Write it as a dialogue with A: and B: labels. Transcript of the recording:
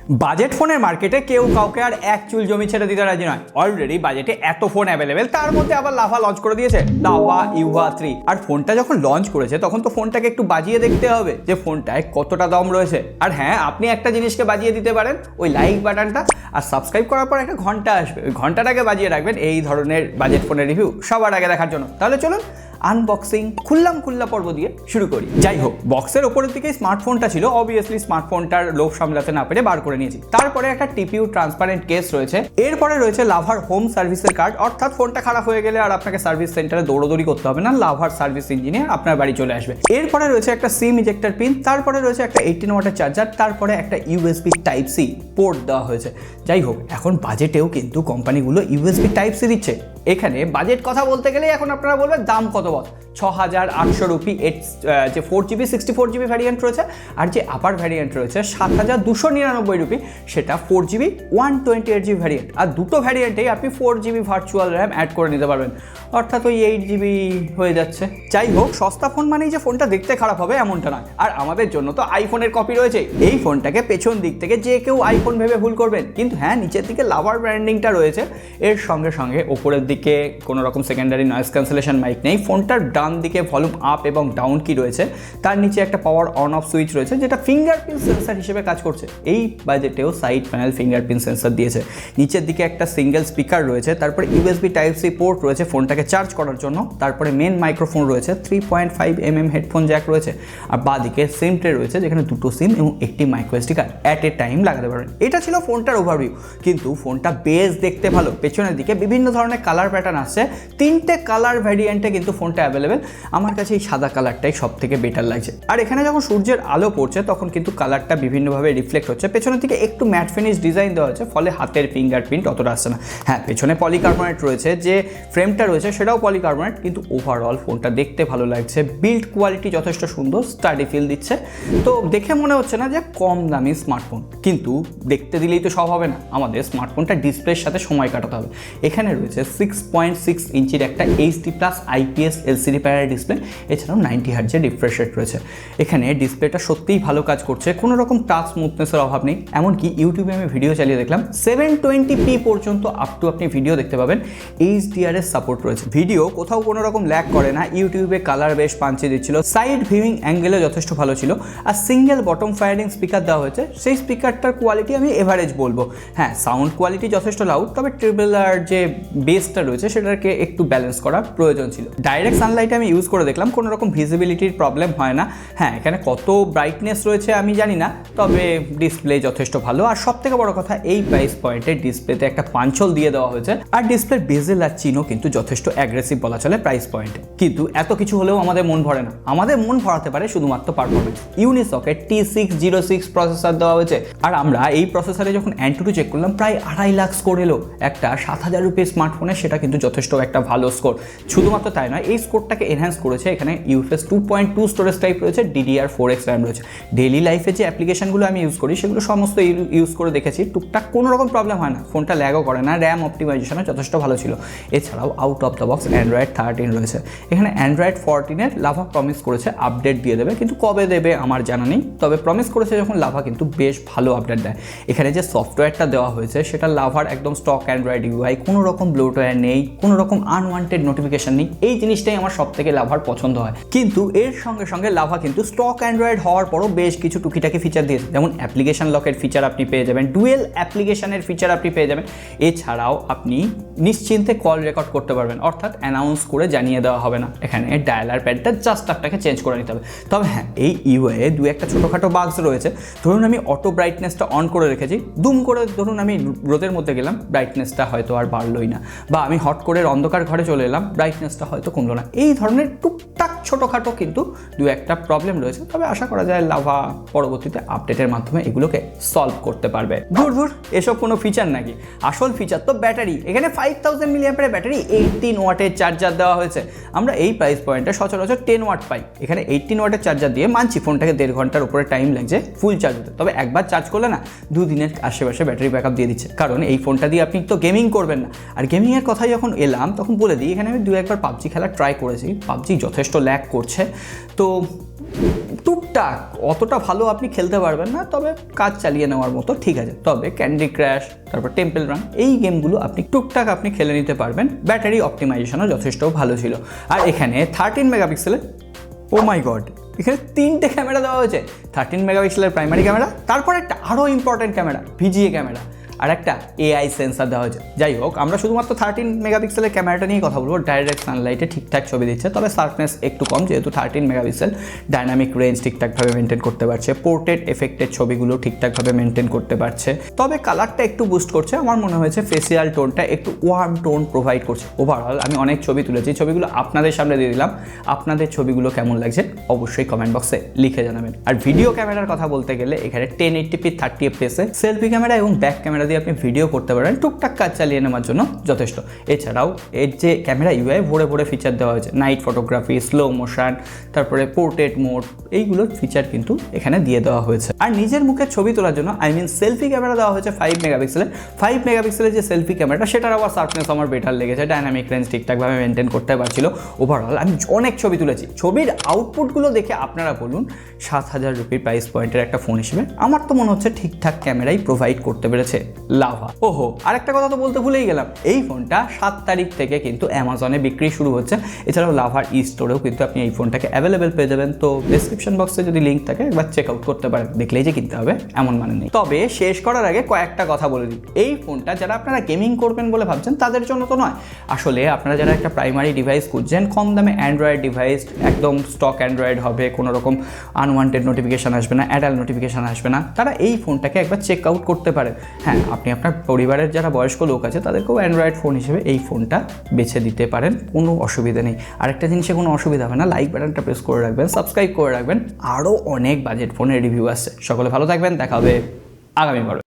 A: Budget ফোনের মার্কেটে কেউ কাউকে আর এক চুল জমি ছেড়ে দিতে রাজি নয়। অলরেডি বাজেটে এত ফোন অ্যাভেলেবেল, তার মধ্যে আবার লাভা লঞ্চ করে দিয়েছে লাভা ইউভা 3। আর ফোনটা যখন লঞ্চ করেছে তখন তো ফোনটাকে একটু বাজিয়ে দেখতে হবে যে ফোনটায় কতটা দম রয়েছে। আর হ্যাঁ, আপনি একটা জিনিসকে বাজিয়ে দিতে পারেন, ওই লাইক বাটনটা, আর সাবস্ক্রাইব করার পর একটা ঘন্টা আসবে, ওই ঘন্টাটাকে বাজিয়ে রাখবেন এই ধরনের বাজেট ফোনের রিভিউ সবার আগে দেখার জন্য। তাহলে চলুন আনবক্সিং খুল্লা পর্ব দিয়ে শুরু করি। যাই হোক, বক্সের ওপরের দিকে স্মার্টফোনটা ছিল, অবভিয়াসলি স্মার্টফোনটার লোভ সামলাতে না পেরে বার করে নিয়েছি। তারপরে একটা টিপিইউ ট্রান্সপারেন্ট কেস রয়েছে, এরপরে রয়েছে লাভার হোম সার্ভিসের কার্ড, অর্থাৎ ফোনটা খারাপ হয়ে গেলে আর আপনাকে সার্ভিস সেন্টারে দৌড়দৌড়ি করতে হবে না, লাভার সার্ভিস ইঞ্জিনিয়ার আপনার বাড়ি চলে আসবে। এরপরে রয়েছে একটা সিম ইজেক্টর পিন, তারপরে রয়েছে একটা 18 ওয়াটের চার্জার, তারপরে একটা ইউএসবি টাইপ সি পোর্ট দেওয়া হয়েছে। যাই হোক, এখন বাজেটেও কিন্তু কোম্পানিগুলো ইউএসবি টাইপ সি দিচ্ছে। এখানে বাজেট কথা বলতে গেলে এখন আপনারা বলবেন দাম কত বল, 6,800 রুপি যে 4GB 64GB ভ্যারিয়েন্ট রয়েছে, আর যে আপার ভ্যারিয়েন্ট রয়েছে 7,299 রুপি, সেটা 4GB 128GB ভ্যারিয়েন্ট। আর দুটো ভ্যারিয়েন্টেই আপনি 4GB ভার্চুয়াল র্যাম অ্যাড করে নিতে পারবেন, অর্থাৎ ওই 8GB হয়ে যাচ্ছে। যাই হোক, সস্তা ফোন মানেই যে ফোনটা দেখতে খারাপ হবে এমনটা নয়। আর আমাদের জন্য তো আইফোনের কপি রয়েছে, এই ফোনটাকে পেছন দিক থেকে যে কেউ আইফোন ভেবে ভুল করবেন, কিন্তু হ্যাঁ, নিচের দিকে লাভার ব্র্যান্ডিংটা রয়েছে, এর সঙ্গে সঙ্গে ওপরের দিকে কোনো রকম সেকেন্ডারি নয়েজ ক্যান্সেলেশন মাইক নেই। ফোনটার ডান দিকে ভলিউম আপ এবং ডাউন কি রয়েছে, তার নিচে একটা পাওয়ার অন অফ সুইচ রয়েছে যেটা ফিঙ্গারপ্রিন্ট সেন্সর হিসেবে কাজ করছে। এই বাজেটেও সাইড প্যানেল ফিঙ্গারপ্রিন্ট সেন্সর দিয়েছে। নিচের দিকে একটা সিঙ্গেল স্পিকার রয়েছে, তারপরে ইউএসবি টাইপ সি পোর্ট রয়েছে ফোনটাকে চার্জ করার জন্য, তারপরে মেন মাইক্রোফোন রয়েছে, 3.5mm হেডফোন জ্যাক রয়েছে, আর বাঁ দিকে সিম ট্রে রয়েছে যেখানে দুটো সিম এবং একটি micro SD card at a time লাগাতে পারবেন। এটা ছিল ফোনটার ওভারভিউ, কিন্তু ফোনটা বেশ দেখতে ভালো। পেছনের দিকে বিভিন্ন ধরনের কালার প্যাটার্ন আসছে, 3টে কালার ভ্যারিয়েন্টে কিন্তু ফোনটা অ্যাভেলেবেল। আমার কাছে এই সাদা কালারটাই সব থেকে বেটার লাগছে। আর এখানে যখন সূর্যের আলো পড়ছে তখন কিন্তু কালারটা বিভিন্নভাবে রিফ্লেক্ট হচ্ছে। পেছনের দিকে একটু ম্যাট ফিনিশ ডিজাইন দেওয়া হচ্ছে, ফলে হাতের ফিঙ্গারপ্রিন্ট অতটা আসছে না। হ্যাঁ, পেছনে পলিকার্বনেট রয়েছে, যে ফ্রেমটা রয়েছে সেটাও পলিকার্বনেট, কিন্তু ওভারঅল ফোনটা দেখতে ভালো লাগছে। বিল্ড কোয়ালিটি যথেষ্ট সুন্দর, স্টাডি ফিল দিচ্ছে। তো দেখে মনে হচ্ছে না যে কম দামি স্মার্টফোন, কিন্তু দেখতে দিলেই তো সব হবে না, আমাদের স্মার্টফোনটা ডিসপ্লের সাথে সময় কাটাতে হবে। এখানে রয়েছে 6.6 ইঞ্চির একটা HD+ IPS LCD panel display, এছাড়াও 90 হার্টজের রিফ্রেশ রেট রয়েছে। এখানে ডিসপ্লেটা সত্যিই ভালো কাজ করছে, কোনো রকম টাচ স্মুথনেসের অভাব নেই। এমনকি ইউটিউবে আমি ভিডিও চালিয়ে দেখলাম 720p পর্যন্ত আপ টু আপনি ভিডিও দেখতে পাবেন। HDR এর সাপোর্ট রয়েছে, ভিডিও কোথাও কোনো রকম ল্যাগ করে না। ইউটিউবে কালার বেশ পাঞ্চে দিচ্ছিল, সাইড ভিউইং অ্যাঙ্গেলও যথেষ্ট ভালো ছিল। আর সিঙ্গেল বটম ফায়ারিং স্পিকার দেওয়া হয়েছে, সেই স্পিকারটার কোয়ালিটি আমি এভারেজ বলবো। হ্যাঁ, সাউন্ড কোয়ালিটি যথেষ্ট লাউড, তবে ট্রিপল আর যে বেসটা রয়েছে সেটাকে একটু ব্যালেন্স করার প্রয়োজন ছিল। ডাইরেক্ট সানলাইটে আমি ইউজ করে দেখলাম, কোনো রকম ভিজিবিলিটির প্রবলেম হয় না। হ্যাঁ, এখানে কত ব্রাইটনেস রয়েছে আমি জানি না, তবে ডিসপ্লে যথেষ্ট ভালো। আর সব থেকে বড় কথা, এই প্রাইস পয়েন্টে ডিসপ্লেতে একটা পাঞ্চল দিয়ে দেওয়া হয়েছে, আর ডিসপ্লের বেজেল আর চিনও কিন্তু যথেষ্ট অ্যাগ্রেসিভ বলা চলে প্রাইস পয়েন্টে। কিন্তু এত কিছু হলেও আমাদের মন ভরে না, আমাদের মন ভরাতে পারে শুধুমাত্র পারফরমেন্স। ইউনিসকের T606 প্রসেসর দেওয়া হয়েছে, আর আমরা এই প্রসেসরে যখন অ্যান্টুটু চেক করলাম প্রায় 2.5 লাখ স্কোর এলো একটা 7,000 রুপির স্মার্টফোনে, সেটা কিন্তু যথেষ্ট একটা ভালো স্কোর। শুধুমাত্র তাই নয়, এই স্কোরটাকে এনহ্যান্স করেছে এখানে UFS 2.2 স্টোরেজ টাইপ রয়েছে, DDR4X র্যাম রয়েছে। ডেইলি লাইফে যে অ্যাপ্লিকেশনগুলো আমি ইউজ করি সেগুলো সমস্ত ইউজ করে দেখেছি, টুকটাক কোনো রকম প্রবলেম হয় না, ফোনটা ল্যাগও করে না, র্যাম অপটিমাইজেশনও যথেষ্ট ভালো ছিল। এছাড়াও out of the box Android 13 রয়েছে। এখানে Android 14-এর লাভা প্রমিস করেছে আপডেট দিয়ে দেবে, কিন্তু কবে দেবে আমার জানা নেই, তবে প্রমিস করেছে যখন লাভা কিন্তু বেশ ভালো আপডেট দেয়। এখানে যে সফটওয়্যারটা দেওয়া হয়েছে সেটা লাভার একদম স্টক Android UI, কোনো রকম ব্লোটওয়্যার নেই, কোনো রকম আনওয়ান্টেড নোটিফিকেশন নেই। এই জিনিসটাই আমার সব থেকে লাভার পছন্দ হয়। কিন্তু এর সঙ্গে সঙ্গে লাভা কিন্তু স্টক অ্যান্ড্রয়েড হওয়ার পরও বেশ কিছু টুকিটাকি ফিচার দিয়েছে, যেমন অ্যাপ্লিকেশন লকের ফিচার আপনি পেয়ে যাবেন, ডুয়েল অ্যাপ্লিকেশনের ফিচার আপনি পেয়ে যাবেন। এছাড়াও আপনি নিশ্চিন্তে কল রেকর্ড করতে পারবেন, অর্থাৎ অ্যানাউন্স করে জানিয়ে দেওয়া হবে না। এখানে ডায়ালার প্যাডটা জাস্ট আপনাকে চেঞ্জ করে নিতে হবে। তবে হ্যাঁ, এই ইউআইয়ে দু একটা ছোটোখাটো বাগস রয়েছে। ধরুন আমি অটো ব্রাইটনেসটা অন করে রেখেছি, দুম করে ধরুন আমি রোদের মধ্যে গেলাম, ব্রাইটনেসটা হয়তো আর বাড়লোই না, বা আমি হট করে অন্ধকার ঘরে চলে এলাম, ব্রাইটনেসটা হয়তো কমলো না। এই ধরনের টুকটাক ছোটোখাটো কিন্তু দু একটা প্রবলেম রয়েছে, তবে আশা করা যায় লাভা পরবর্তীতে আপডেটের মাধ্যমে এগুলোকে সলভ করতে পারবে। ধুর, এসব কোনো ফিচার নাকি, আসল ফিচার তো ব্যাটারি। এখানে 5000 mAh ব্যাটারি, 18 ওয়াটের চার্জার দেওয়া হয়েছে। আমরা এই প্রাইস পয়েন্টে সচরাচর 10 ওয়াট পাই, এখানে 18 ওয়াটের চার্জার দিয়ে মানছি ফোনটাকে 1.5 ঘন্টার উপরে টাইম লাগছে ফুল চার্জ হতে, তবে একবার চার্জ করলে না 2 দিনের আশেপাশে ব্যাটারি ব্যাকআপ দিয়ে দিচ্ছে। কারণ এই ফোনটা দিয়ে আপনি তো গেমিং করবেন না, আর গেমিংয়ের কথা যখন এলাম তখন বলে দিই, এখানে আমি 2-1 বার পাবজি খেলা ট্রাই করেছি, পাবজি যথেষ্ট ল্যাগ করছে। তো টুকটাক অতটা ভালো আপনি খেলতে পারবেন না, তবে কাজ চালিয়ে নেওয়ার মতো ঠিক আছে। তবে ক্যান্ডি ক্র্যাশ, তারপর টেম্পল রান, এই গেমগুলো আপনি টুকটাক আপনি খেলে নিতে পারবেন। ব্যাটারি অপটিমাইজেশনও যথেষ্ট ভালো ছিল। আর এখানে 13 মেগাপিক্সেলের, ও মাই গড, এখানে 3টে ক্যামেরা দেওয়া হয়েছে। 13 মেগাপিক্সেলের প্রাইমারি ক্যামেরা, তারপর একটা আরও ইম্পর্টেন্ট ক্যামেরা VGA ক্যামেরা, আর একটা AI সেন্সার দেওয়া হয়েছে। যাই হোক, আমরা শুধুমাত্র 13 মেগাপিক্সেলের ক্যামেরাটা নিয়ে কথা বলবো। ডাইরেক্ট সানলাইটে ঠিকঠাক ছবি দিচ্ছে, তবে শার্পনেস একটু কম, যেহেতু 13 মেগাপিক্সেল। ডাইনামিক রেঞ্জ ঠিকঠাকভাবে মেনটেন করতে পারছে, পোর্ট্রেট এফেক্টের ছবিগুলো ঠিকঠাকভাবে মেনটেন করতে পারছে, তবে কালারটা একটু বুস্ট করছে। আমার মনে হয়েছে ফেসিয়াল টোনটা একটু ওয়ার্ম টোন প্রোভাইড করছে। ওভারঅল আমি অনেক ছবি তুলেছি, ছবিগুলো আপনাদের সামনে দিয়ে দিলাম। আপনাদের ছবিগুলো কেমন লাগছে অবশ্যই কমেন্ট বক্সে লিখে জানাবেন। আর ভিডিও ক্যামেরার কথা বলতে গেলে এখানে 1080p 30 fps সেলফি ক্যামেরা এবং ব্যাক ক্যামেরা দিয়ে আপনি ভিডিও করতে পারেন, টুকটাক কাজ চালিয়ে নেওয়ার জন্য যথেষ্ট। এছাড়াও এর যে ক্যামেরা ইউআই ভরে ভরে ফিচার দেওয়া হয়েছে, নাইট ফটোগ্রাফি, স্লো মোশন, তারপরে পোর্ট্রেট মোড, এইগুলোর ফিচার কিন্তু এখানে দিয়ে দেওয়া হয়েছে। আর নিজের মুখে ছবি তোলার জন্য সেলফি ক্যামেরা দেওয়া হয়েছে 5 মেগাপিক্সেলের। 5 মেগাপিক্সেলের যে সেলফি ক্যামেরাটা, সেটার আবার শার্পনেস আমার বেটার লেগেছে, ডাইনামিক রেঞ্জ ঠিকঠাকভাবে মেনটেন করতে পারছিল। ওভারঅল আমি অনেক ছবি তুলেছি। ছবির আউটপুটগুলো দেখে আপনারা বলুন, 7,000 রুপির প্রাইস পয়েন্টের একটা ফোন হিসেবে আমার তো মনে হচ্ছে ঠিকঠাক ক্যামেরাই প্রোভাইড করতে পেরেছে লাভা। ওহো, আরেকটা কথা তো বলতে ভুলেই গেলাম, এই ফোনটা 7 তারিখ থেকে কিন্তু অ্যামাজনে বিক্রি শুরু হচ্ছে। এছাড়াও লাভার স্টোরেও কিন্তু আপনি এই ফোনটাকে অ্যাভেলেবেল পেয়ে যাবেন। তো ডেসক্রিপশন বক্সে যদি লিঙ্ক থাকে একবার চেক আউট করতে পারেন, দেখলেই যে কিনতে হবে এমন মানে নেই। তবে শেষ করার আগে কয়েকটা কথা বলে দিই। এই ফোনটা যারা আপনারা গেমিং করবেন বলে ভাবছেন তাদের জন্য তো নয়। আসলে আপনারা যারা একটা প্রাইমারি ডিভাইস খুঁজছেন, কম দামে অ্যান্ড্রয়েড ডিভাইস, একদম স্টক অ্যান্ড্রয়েড হবে, কোনো রকম আনওয়ান্টেড নোটিফিকেশান আসবে না, অ্যাডাল্ট নোটিফিকেশান আসবে না, তারা এই ফোনটাকে একবার চেক আউট করতে পারেন। হ্যাঁ, আপনি আপনার পরিবারের যারা বয়স্ক লোক আছে তাদেরকেও অ্যান্ড্রয়েড ফোন হিসেবে এই ফোনটা বেছে দিতে পারেন, কোনো অসুবিধা নেই। আরেকটা জিনিসে কোনো অসুবিধা হবে না, লাইক বাটনটা প্রেস করে রাখবেন, সাবস্ক্রাইব করে রাখবেন। আরও অনেক বাজেট ফোনের রিভিউ আসছে। সকলে ভালো থাকবেন, দেখা হবে আগামী পর্বে।